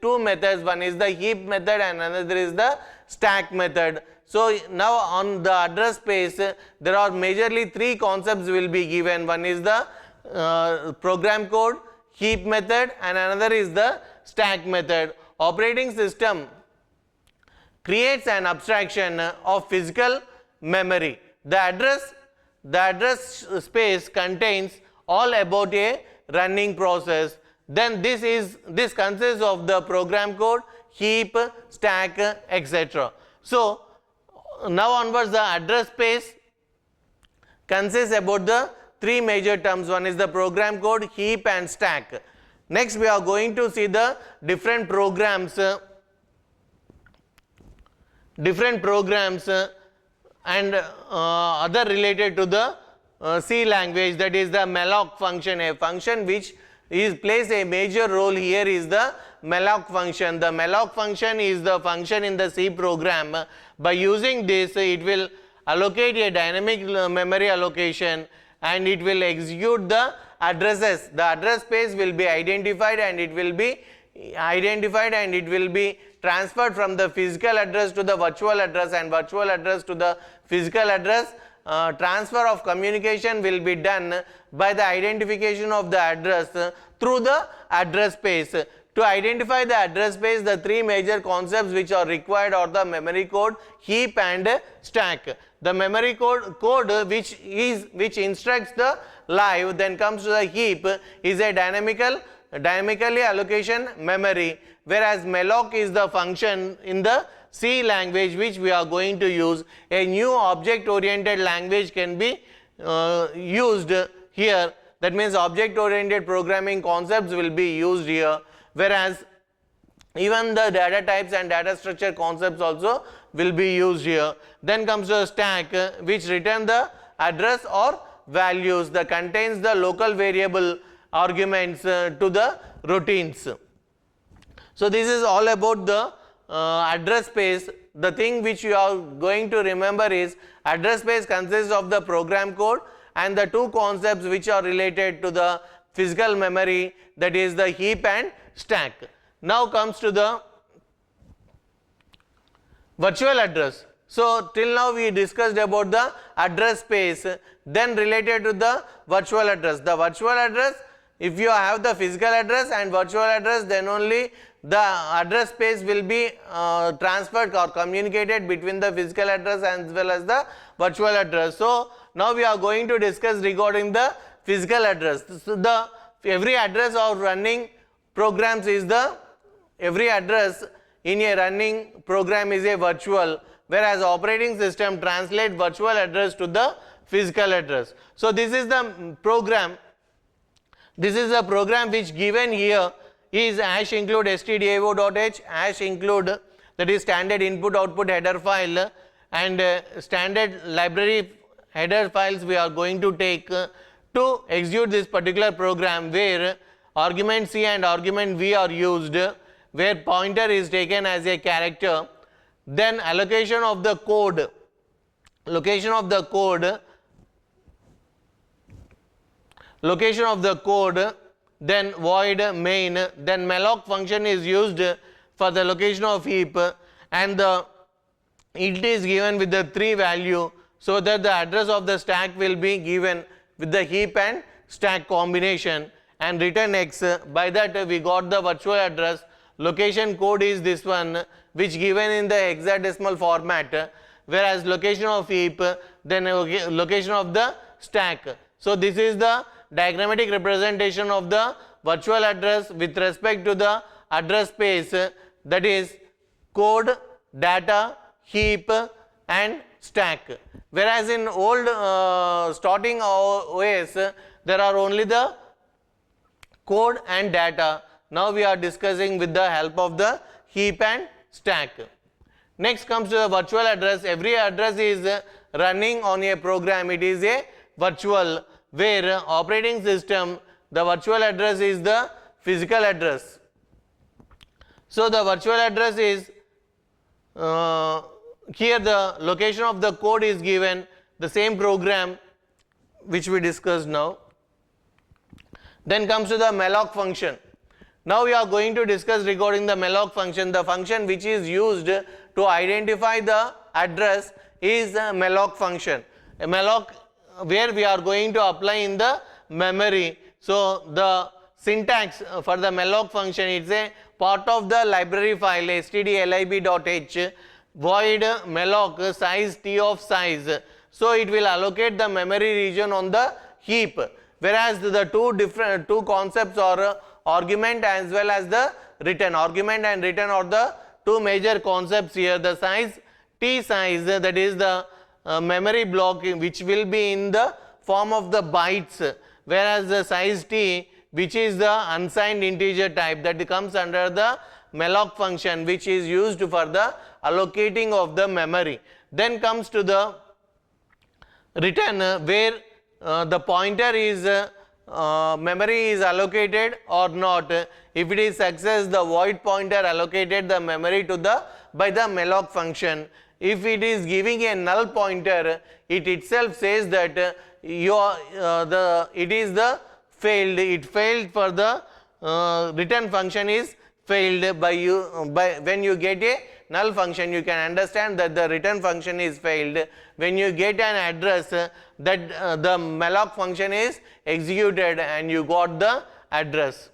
two methods. One is the heap method and another is the stack method. So now on the address space, there are majorly three concepts will be given. One is the program code, heap method, and another is the stack method. Operating system creates an abstraction of physical memory. The address space contains all about a running process. Then this consists of the program code, heap, stack, etc. So now onwards, the address space consists about the three major terms. One is the program code, heap, and stack. Next, we are going to see the different programs and other related to the C language, that is the malloc function. A function which plays a major role here is the malloc function. The malloc function is the function in the C program. By using this, it will allocate a dynamic memory allocation and it will execute the addresses. The address space will be identified and it will be transferred from the physical address to the virtual address and virtual address to the physical address. Transfer of communication will be done by the identification of the address through the address space. To identify the address space, the three major concepts which are required are the memory code, heap, and stack. The memory code which instructs the live, then comes to the heap, is a dynamically allocation memory, whereas malloc is the function in the C language which we are going to use. A new object oriented language can be used here. That means object oriented programming concepts will be used here, whereas even the data types and data structure concepts also will be used here. Then comes the stack, which return the address or values that contains the local variable arguments to the routines. So this is all about the address space. The thing which you are going to remember is address space consists of the program code and the two concepts which are related to the physical memory, that is the heap and stack. Now comes to the virtual address. So till now we discussed about the address space, then related to the virtual address. The virtual address, if you have the physical address and virtual address, then only the address space will be transferred or communicated between the physical address as well as the virtual address. So now we are going to discuss regarding the physical address. So every address of running programs is every address in a running program is a virtual, whereas operating system translate virtual address to the physical address. So this is the program. This is the program which given here is hash include stdio.h, hash include, that is standard input output header file, and standard library header files we are going to take to execute this particular program, where argument C and argument V are used, where pointer is taken as a character. Then allocation of the code, then void main, then malloc function is used for the location of heap, and it is given with the 3 value, so that the address of the stack will be given with the heap and stack combination, and return x. By that we got the virtual address. Location code is this one, which given in the hexadecimal format, whereas location of heap, then location of the stack. So this is the diagrammatic representation of the virtual address with respect to the address space, that is code, data, heap, and stack. Whereas in old starting OS, there are only the code and data. Now we are discussing with the help of the heap and stack. Next comes to the virtual address. Every address is running on a program. It is a virtual, where operating system, the virtual address is the physical address. So the virtual address is here the location of the code is given, the same program which we discussed now. Then comes to the malloc function. Now we are going to discuss regarding the malloc function. The function which is used to identify the address is a malloc function. A malloc where we are going to apply in the memory. So the syntax for the malloc function, it's a part of the library file stdlib.h void malloc size t of size. So it will allocate the memory region on the heap, whereas the two concepts are argument as well as the return. Argument and return are the two major concepts here. The size t size, that is the memory block which will be in the form of the bytes, whereas the size t, which is the unsigned integer type, that comes under the malloc function, which is used for the allocating of the memory. Then comes to the return, where the pointer is memory is allocated or not. If it is success, the void pointer allocated the memory to the by the malloc function. If it is giving a null pointer, it itself says that it is the failed. It failed for the return function is failed by when you get a null function, you can understand that the return function is failed. When you get an address, that the malloc function is executed and you got the address.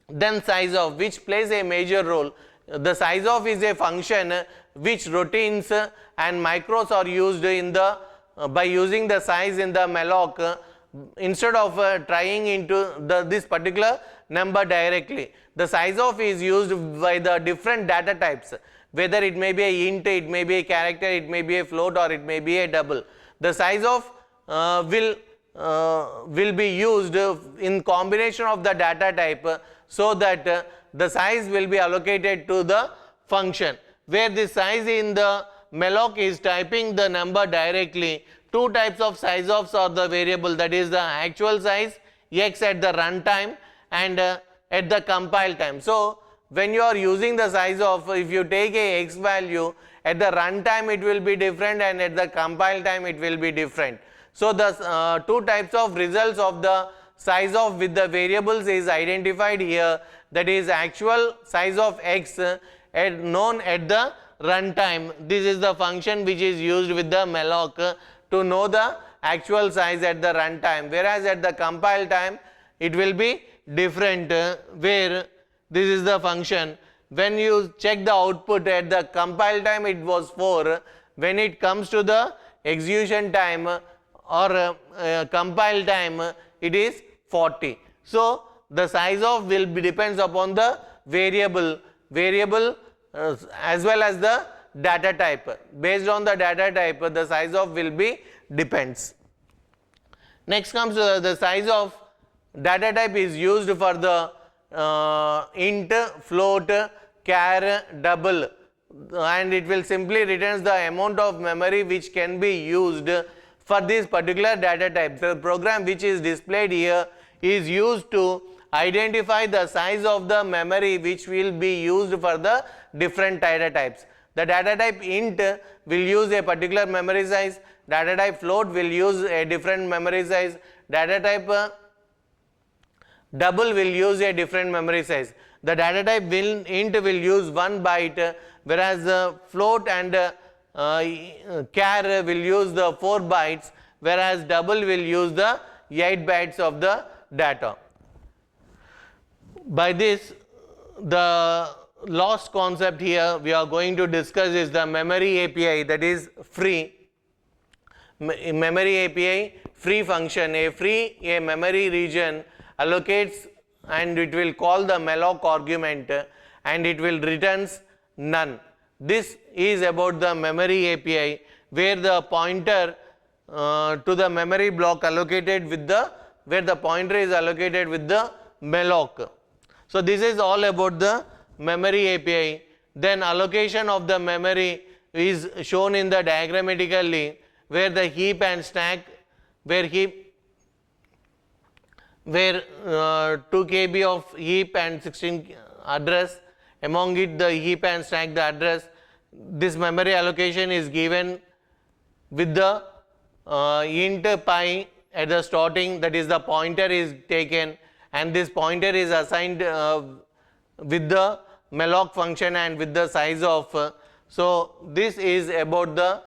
Then size of, which plays a major role. The size of is a function which routines and macros are used in the by using the size in the malloc instead of trying into this particular number directly. The size of is used by the different data types, whether it may be a int, it may be a character, it may be a float, or it may be a double. The size of will be used in combination of the data type, so that the size will be allocated to the function. Where the size in the malloc is typing the number directly, two types of size offs are the variable, that is the actual size x at the runtime and at the compile time. So when you are using the size of, if you take a x value, at the runtime it will be different and at the compile time it will be different. So the two types of results of the size of with the variables is identified here, that is actual size of x known at the runtime. This is the function which is used with the malloc to know the actual size at the runtime, whereas at the compile time it will be different, where this is the function. When you check the output at the compile time it was 4, when it comes to the execution time or compile time it is 40. So the size of will be depends upon the variable as well as the data type. Based on the data type, the size of will be depends. Next comes the size of data type is used for the int, float, char, double, and it will simply returns the amount of memory which can be used for this particular data type. The program which is displayed here is used to identify the size of the memory which will be used for the different data types. The data type int will use a particular memory size, data type float will use a different memory size, data type double will use a different memory size. The data type int will use 1 byte, whereas float and char will use the 4 bytes, whereas double will use the 8 bytes of the data. By this, the last concept here we are going to discuss is the memory API, that is free. Memory API free function, a memory region allocates and it will call the malloc argument and it will returns none. This is about the memory API, where the pointer to the memory block allocated with the, where the pointer is allocated with the malloc. So this is all about the memory API. Then allocation of the memory is shown in the diagrammatically, where the heap and stack, where 2 KB of heap and 16 address, among it the heap and stack the address. This memory allocation is given with the int pi at the starting, that is the pointer is taken, and this pointer is assigned with the malloc function and with the size of. So this is about the